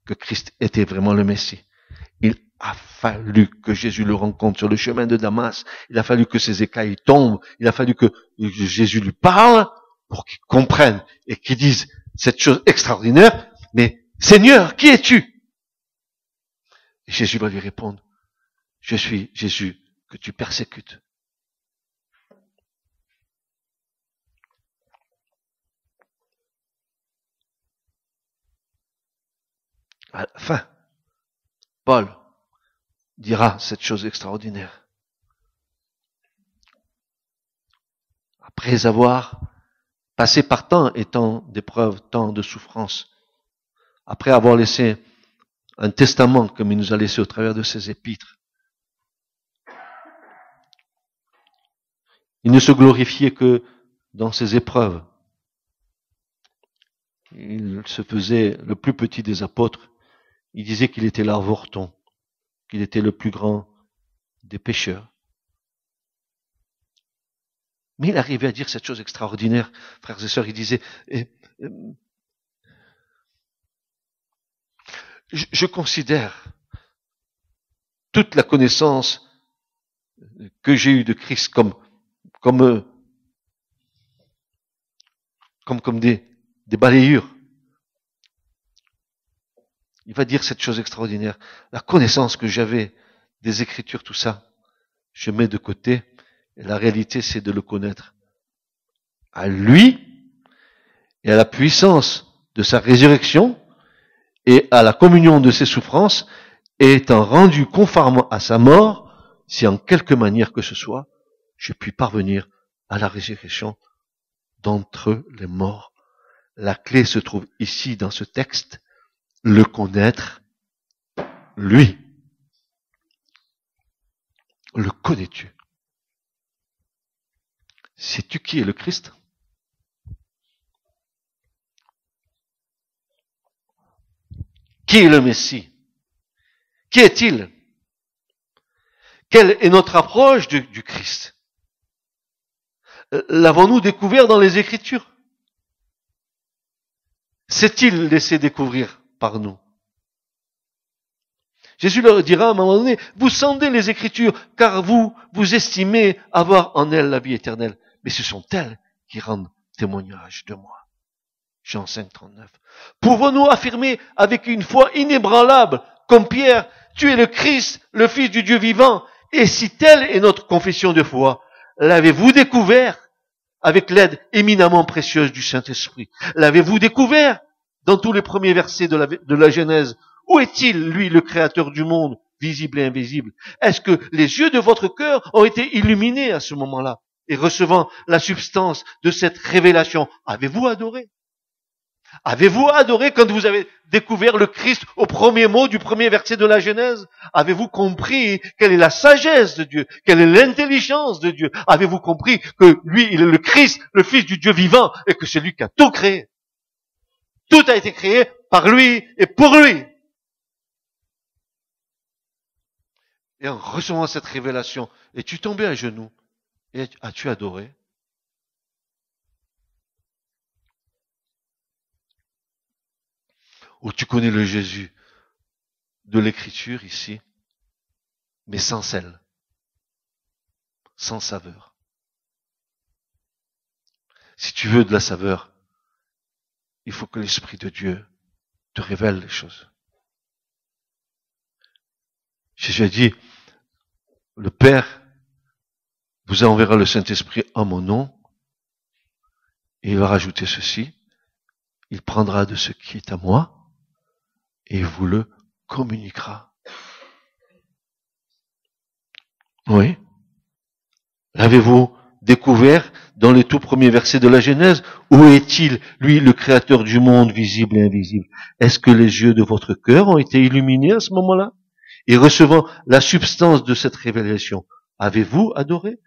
que Christ était vraiment le Messie. Il a fallu que Jésus le rencontre sur le chemin de Damas. Il a fallu que ses écailles tombent. Il a fallu que Jésus lui parle pour qu'il comprenne et qu'il dise cette chose extraordinaire. Mais Seigneur, qui es-tu? Et Jésus va lui répondre, je suis Jésus que tu persécutes. À la fin, Paul dira cette chose extraordinaire. Après avoir passé par tant et tant d'épreuves, tant de souffrances, après avoir laissé un testament comme il nous a laissé au travers de ses épîtres, il ne se glorifiait que dans ses épreuves. Il se faisait le plus petit des apôtres. Il disait qu'il était l'avorton, qu'il était le plus grand des pécheurs. Mais il arrivait à dire cette chose extraordinaire, frères et sœurs, il disait, je considère toute la connaissance que j'ai eue de Christ comme des balayures. Il va dire cette chose extraordinaire. La connaissance que j'avais des Écritures, tout ça, je mets de côté. Et la réalité, c'est de le connaître à lui et à la puissance de sa résurrection et à la communion de ses souffrances, et étant rendu conforme à sa mort, si en quelque manière que ce soit, je puis parvenir à la résurrection d'entre les morts. La clé se trouve ici dans ce texte, le connaître, lui. Le connais-tu? Sais-tu qui est le Christ? Qui est le Messie? Qui est-il? Quelle est notre approche du Christ? L'avons-nous découvert dans les Écritures? S'est-il laissé découvrir par nous? Jésus leur dira à un moment donné, vous sondez les Écritures, car vous estimez avoir en elles la vie éternelle. Mais ce sont elles qui rendent témoignage de moi. Jean 5, 39. Pouvons-nous affirmer avec une foi inébranlable, comme Pierre, tu es le Christ, le Fils du Dieu vivant? Et si telle est notre confession de foi, l'avez-vous découvert avec l'aide éminemment précieuse du Saint-Esprit? L'avez-vous découvert dans tous les premiers versets de la Genèse? Où est-il, lui, le créateur du monde, visible et invisible? Est-ce que les yeux de votre cœur ont été illuminés à ce moment-là? Et recevant la substance de cette révélation, avez-vous adoré? Avez-vous adoré quand vous avez découvert le Christ au premier mot du premier verset de la Genèse? Avez-vous compris quelle est la sagesse de Dieu? Quelle est l'intelligence de Dieu? Avez-vous compris que lui, il est le Christ, le Fils du Dieu vivant, et que c'est lui qui a tout créé? Tout a été créé par lui et pour lui. Et en recevant cette révélation, es-tu tombé à genoux et as-tu adoré? Ou tu connais le Jésus de l'Écriture ici, mais sans sel, sans saveur. Si tu veux de la saveur, il faut que l'Esprit de Dieu te révèle les choses. Jésus a dit, le Père vous enverra le Saint-Esprit en mon nom, et il va rajouter ceci, il prendra de ce qui est à moi, et vous le communiquera. Oui. L'avez-vous découvert dans les tout premiers versets de la Genèse? Où est-il, lui, le créateur du monde visible et invisible? Est-ce que les yeux de votre cœur ont été illuminés à ce moment-là? Et recevant la substance de cette révélation, avez-vous adoré?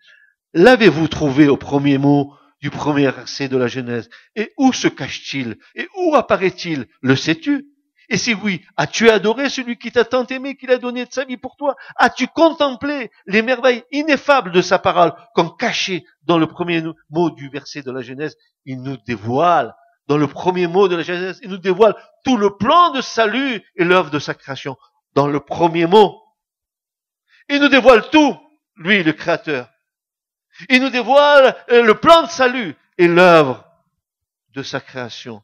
L'avez-vous trouvé au premier mot du premier verset de la Genèse? Et où se cache-t-il? Et où apparaît-il? Le sais-tu? Et si oui, as-tu adoré celui qui t'a tant aimé, qu'il a donné de sa vie pour toi? As-tu contemplé les merveilles ineffables de sa parole, comme cachées dans le premier mot du verset de la Genèse? Il nous dévoile, dans le premier mot de la Genèse, il nous dévoile tout le plan de salut et l'œuvre de sa création. Dans le premier mot, il nous dévoile tout, lui, le Créateur. Il nous dévoile le plan de salut et l'œuvre de sa création.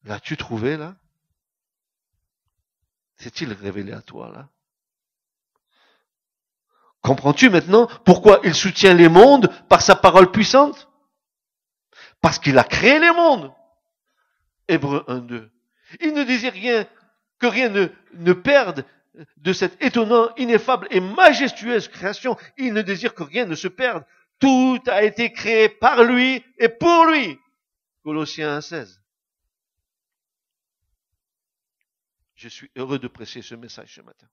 L'as-tu trouvé, là? S'est-il révélé à toi, là? Comprends-tu maintenant pourquoi il soutient les mondes par sa parole puissante? Parce qu'il a créé les mondes. Hébreux 1:2. Il ne désire rien, que rien ne perde de cette étonnante, ineffable et majestueuse création. Il ne désire que rien ne se perde. Tout a été créé par lui et pour lui. Colossiens 1,16. Je suis heureux de prêcher ce message ce matin.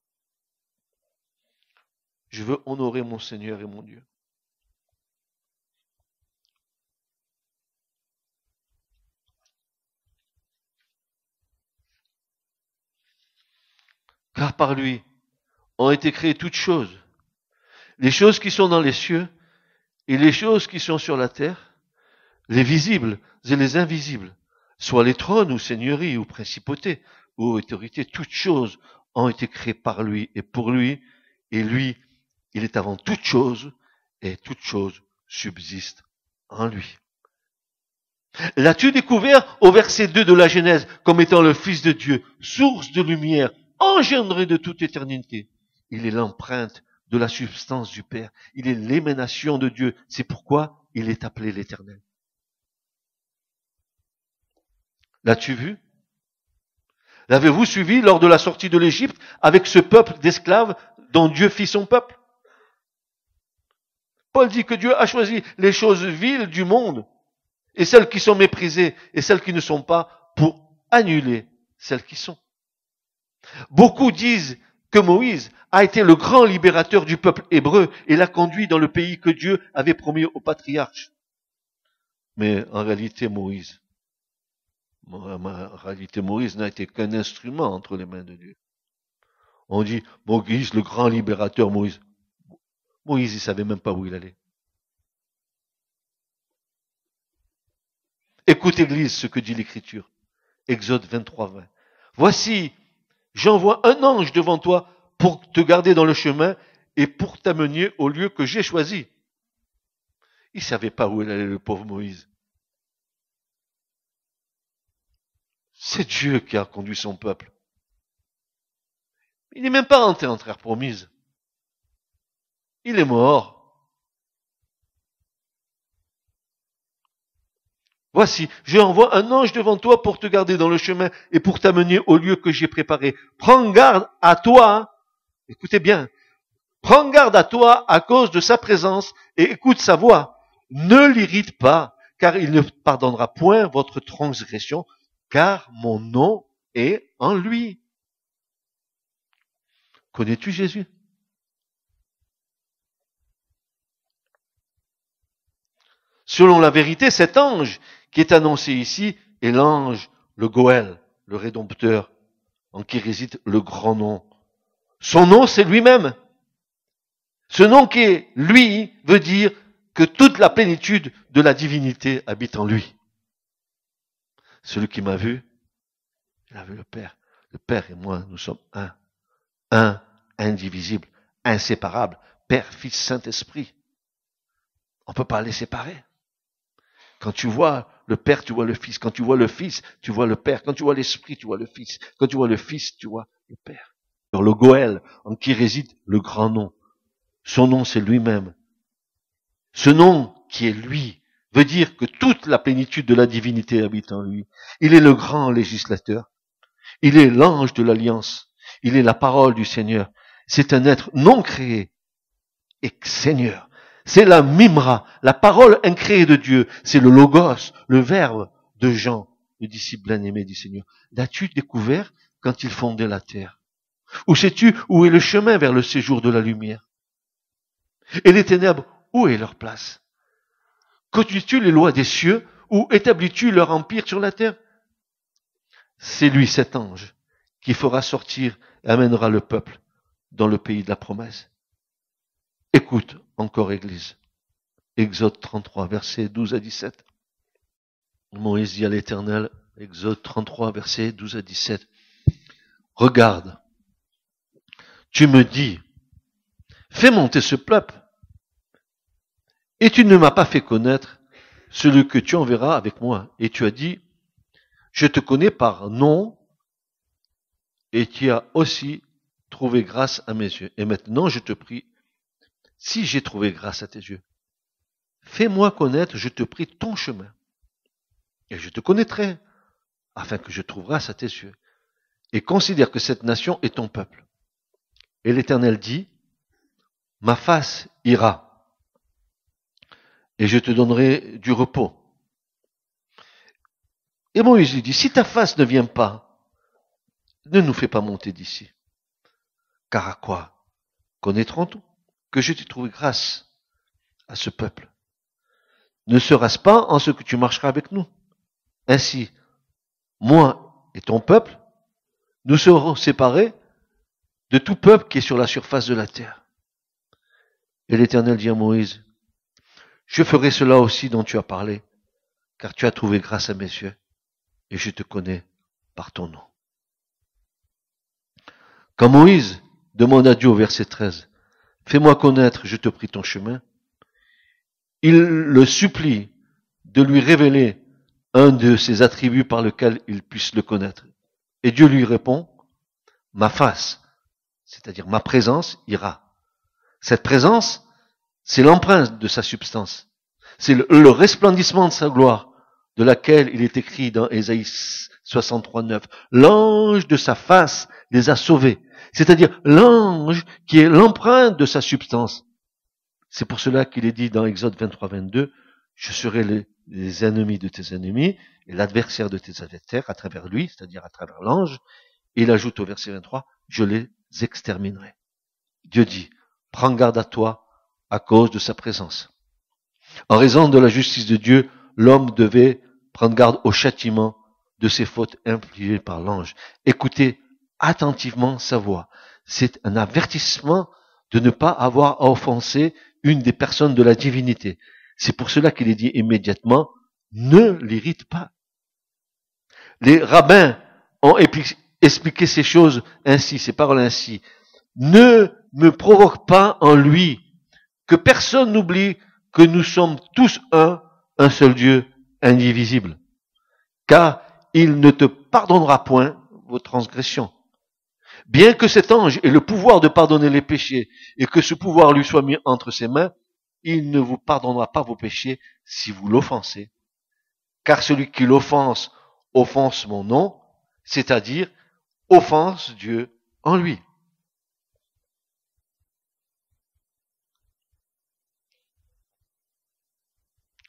Je veux honorer mon Seigneur et mon Dieu. Car par lui ont été créées toutes choses, les choses qui sont dans les cieux et les choses qui sont sur la terre, les visibles et les invisibles, soit les trônes ou seigneuries ou principautés ou autorités, toutes choses ont été créées par lui et pour lui, et lui, il est avant toutes choses, et toutes choses subsistent en lui. L'as-tu découvert au verset 2 de la Genèse comme étant le Fils de Dieu, source de lumière, engendré de toute éternité? Il est l'empreinte de la substance du Père. Il est l'émanation de Dieu. C'est pourquoi il est appelé l'Éternel. L'as-tu vu? L'avez-vous suivi lors de la sortie de l'Égypte avec ce peuple d'esclaves dont Dieu fit son peuple? Paul dit que Dieu a choisi les choses viles du monde et celles qui sont méprisées et celles qui ne sont pas pour annuler celles qui sont. Beaucoup disent que Moïse a été le grand libérateur du peuple hébreu et l'a conduit dans le pays que Dieu avait promis aux patriarches. Mais en réalité, Moïse n'a été qu'un instrument entre les mains de Dieu. On dit, Moïse, le grand libérateur, Moïse. Moïse, il savait même pas où il allait. Écoute, Église, ce que dit l'Écriture. Exode 23:20. Voici, j'envoie un ange devant toi pour te garder dans le chemin et pour t'amener au lieu que j'ai choisi. Il savait pas où il allait, le pauvre Moïse. C'est Dieu qui a conduit son peuple. Il n'est même pas entré en terre promise. Il est mort. Voici, je envoie un ange devant toi pour te garder dans le chemin et pour t'amener au lieu que j'ai préparé. Prends garde à toi, écoutez bien, prends garde à toi à cause de sa présence et écoute sa voix. Ne l'irrite pas, car il ne pardonnera point votre transgression, car mon nom est en lui. Connais-tu Jésus? Selon la vérité, cet ange qui est annoncé ici est l'ange, le Goël, le Rédempteur, en qui réside le grand nom. Son nom, c'est lui-même. Ce nom qui est lui veut dire que toute la plénitude de la divinité habite en lui. Celui qui m'a vu, il a vu le Père. Le Père et moi, nous sommes un. Un, indivisible, inséparable. Père, Fils, Saint-Esprit. On ne peut pas les séparer. Quand tu vois le Père, tu vois le Fils. Quand tu vois le Fils, tu vois le Père. Quand tu vois l'Esprit, tu vois le Fils. Quand tu vois le Fils, tu vois le Père. Le Goël, en qui réside le grand nom. Son nom, c'est lui-même. Ce nom qui est lui veut dire que toute la plénitude de la divinité habite en lui. Il est le grand législateur. Il est l'ange de l'alliance. Il est la parole du Seigneur. C'est un être non créé et Seigneur. C'est la mimra, la parole incréée de Dieu. C'est le logos, le verbe de Jean, le disciple bien-aimé du Seigneur. L'as-tu découvert quand il fondait la terre? Où sais-tu où est le chemin vers le séjour de la lumière? Et les ténèbres, où est leur place? Conduis-tu les lois des cieux ou établis-tu leur empire sur la terre? C'est lui, cet ange, qui fera sortir et amènera le peuple dans le pays de la promesse. Écoute encore, Église. Exode 33, versets 12 à 17. Moïse dit à l'Éternel, Exode 33, versets 12 à 17. Regarde, tu me dis, fais monter ce peuple, et tu ne m'as pas fait connaître celui que tu enverras avec moi. Et tu as dit, je te connais par nom, et tu as aussi trouvé grâce à mes yeux. Et maintenant, je te prie, si j'ai trouvé grâce à tes yeux, fais-moi connaître, je te prie, ton chemin. Et je te connaîtrai, afin que je trouve grâce à tes yeux. Et considère que cette nation est ton peuple. Et l'Éternel dit, ma face ira, et je te donnerai du repos. Et Moïse lui dit, si ta face ne vient pas, ne nous fais pas monter d'ici. Car à quoi connaîtrons-nous que je t'ai trouvé grâce à ce peuple? Ne sera-ce pas en ce que tu marcheras avec nous? Ainsi, moi et ton peuple, nous serons séparés de tout peuple qui est sur la surface de la terre. Et l'Éternel dit à Moïse, je ferai cela aussi dont tu as parlé, car tu as trouvé grâce à mes yeux, et je te connais par ton nom. Quand Moïse demande à Dieu au verset 13, fais-moi connaître, je te prie, ton chemin, il le supplie de lui révéler un de ses attributs par lequel il puisse le connaître. Et Dieu lui répond, ma face, c'est-à-dire ma présence, ira. Cette présence, c'est l'empreinte de sa substance. C'est le resplendissement de sa gloire, de laquelle il est écrit dans Ésaïe 63:9. L'ange de sa face les a sauvés. C'est-à-dire l'ange qui est l'empreinte de sa substance. C'est pour cela qu'il est dit dans Exode 23:22, je serai les ennemis de tes ennemis et l'adversaire de tes adversaires à travers lui, c'est-à-dire à travers l'ange. Et il ajoute au verset 23, je les exterminerai. Dieu dit, prends garde à toi à cause de sa présence. En raison de la justice de Dieu, l'homme devait prendre garde au châtiment de ses fautes infligées par l'ange. Écoutez attentivement sa voix. C'est un avertissement de ne pas avoir à offenser une des personnes de la divinité. C'est pour cela qu'il est dit immédiatement, ne l'irrite pas. Les rabbins ont expliqué ces choses ainsi, ces paroles ainsi. Ne me provoque pas en lui, que personne n'oublie que nous sommes tous un seul Dieu indivisible. Car il ne te pardonnera point vos transgressions. Bien que cet ange ait le pouvoir de pardonner les péchés et que ce pouvoir lui soit mis entre ses mains, il ne vous pardonnera pas vos péchés si vous l'offensez. Car celui qui l'offense, offense mon nom, c'est-à-dire offense Dieu en lui.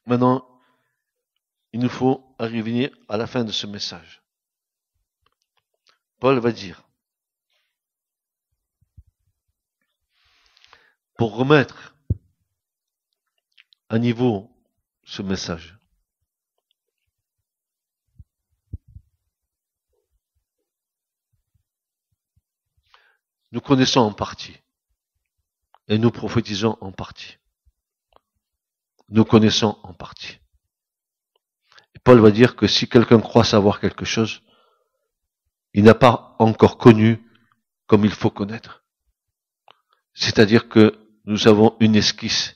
Maintenant, il nous faut arriver à la fin de ce message. Paul va dire, pour remettre à niveau ce message, nous connaissons en partie et nous prophétisons en partie. Nous connaissons en partie. Et Paul va dire que si quelqu'un croit savoir quelque chose, il n'a pas encore connu comme il faut connaître. C'est-à-dire que nous avons une esquisse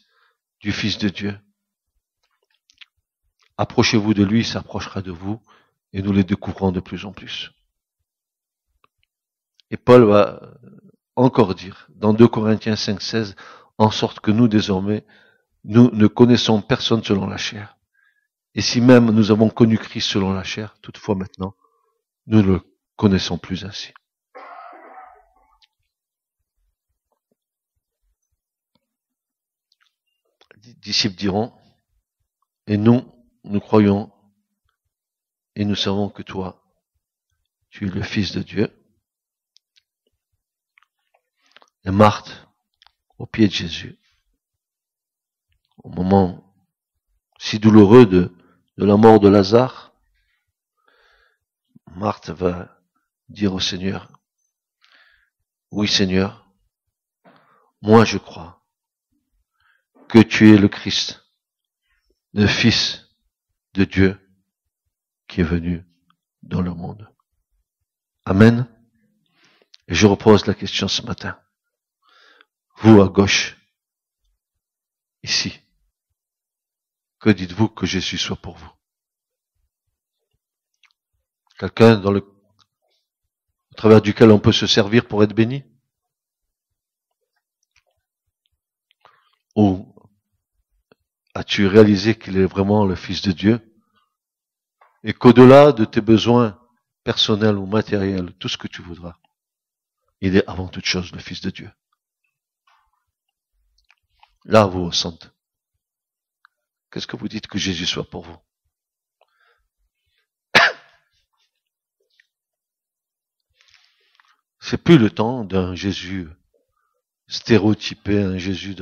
du Fils de Dieu. Approchez-vous de lui, il s'approchera de vous, et nous les découvrons de plus en plus. Et Paul va encore dire, dans 2 Corinthiens 5:16, en sorte que nous désormais, nous ne connaissons personne selon la chair. Et si même nous avons connu Christ selon la chair, toutefois maintenant, nous ne le connaissons plus ainsi. Les disciples diront, et nous croyons, et nous savons que toi, tu es le Fils de Dieu. Et Marthe, au pied de Jésus, au moment si douloureux de la mort de Lazare, Marthe va dire au Seigneur, oui Seigneur, moi je crois que tu es le Christ, le Fils de Dieu qui est venu dans le monde. Amen. Et je repose la question ce matin. Vous à gauche, ici, que dites-vous que Jésus soit pour vous? Quelqu'un au travers duquel on peut se servir pour être béni? Ou as-tu réalisé qu'il est vraiment le Fils de Dieu et qu'au-delà de tes besoins personnels ou matériels, tout ce que tu voudras, il est avant toute chose le Fils de Dieu? Là, vous au centre. Qu'est-ce que vous dites que Jésus soit pour vous? C'est plus le temps d'un Jésus stéréotypé, un Jésus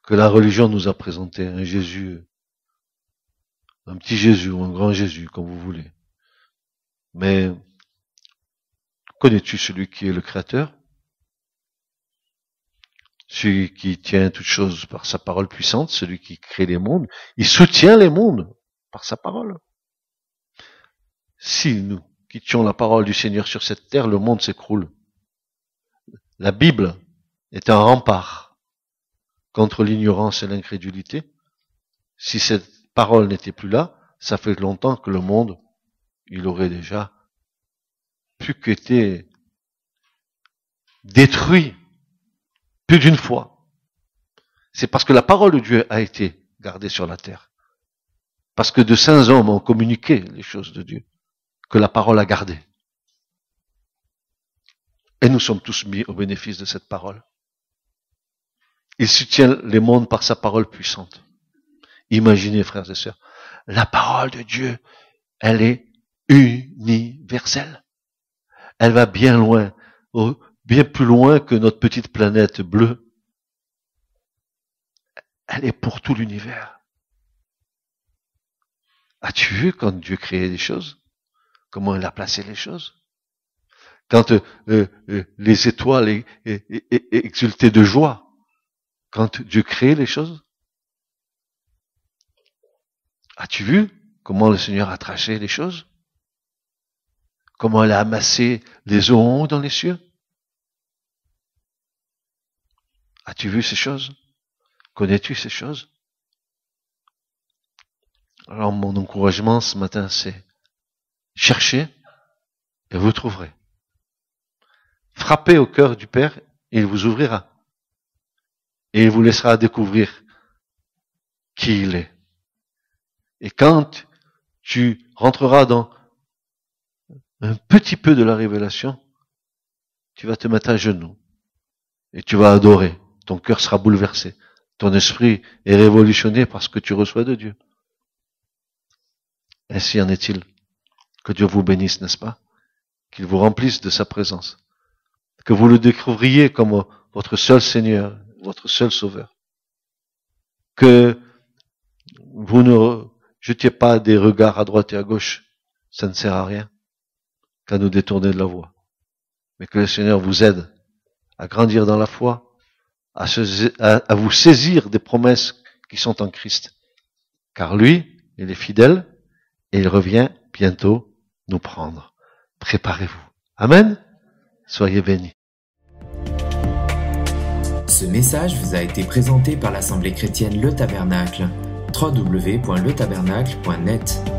que la religion nous a présenté, un Jésus, un petit Jésus ou un grand Jésus, comme vous voulez. Mais connais-tu celui qui est le Créateur? Celui qui tient toutes choses par sa parole puissante, celui qui crée les mondes, il soutient les mondes par sa parole. Si nous quittions la parole du Seigneur sur cette terre, le monde s'écroule. La Bible est un rempart contre l'ignorance et l'incrédulité. Si cette parole n'était plus là, ça fait longtemps que le monde, il aurait déjà plus qu'été détruit plus d'une fois. C'est parce que la parole de Dieu a été gardée sur la terre. Parce que de saints hommes ont communiqué les choses de Dieu, que la parole a gardé. Et nous sommes tous mis au bénéfice de cette parole. Il soutient les mondes par sa parole puissante. Imaginez, frères et sœurs, la parole de Dieu, elle est universelle. Elle va bien loin, bien plus loin que notre petite planète bleue. Elle est pour tout l'univers. As-tu vu quand Dieu créait les choses? Comment il a placé les choses? Quand les étoiles exultaient de joie, quand Dieu créait les choses? As-tu vu comment le Seigneur a tracé les choses? Comment il a amassé les eaux dans les cieux? As-tu vu ces choses? Connais-tu ces choses? Alors mon encouragement ce matin, c'est cherchez et vous trouverez. Frappez au cœur du Père et il vous ouvrira. Et il vous laissera découvrir qui il est. Et quand tu rentreras dans un petit peu de la révélation, tu vas te mettre à genoux et tu vas adorer. Ton cœur sera bouleversé. Ton esprit est révolutionné par ce que tu reçois de Dieu. Ainsi en est-il. Que Dieu vous bénisse, n'est-ce pas? Qu'il vous remplisse de sa présence. Que vous le découvriez comme votre seul Seigneur, votre seul Sauveur. Que vous ne jetiez pas des regards à droite et à gauche. Ça ne sert à rien qu'à nous détourner de la voie. Mais que le Seigneur vous aide à grandir dans la foi, à vous saisir des promesses qui sont en Christ. Car lui, il est fidèle et il revient bientôt nous prendre. Préparez-vous. Amen. Soyez bénis. Ce message vous a été présenté par l'Assemblée chrétienne Le Tabernacle. www.letabernacle.net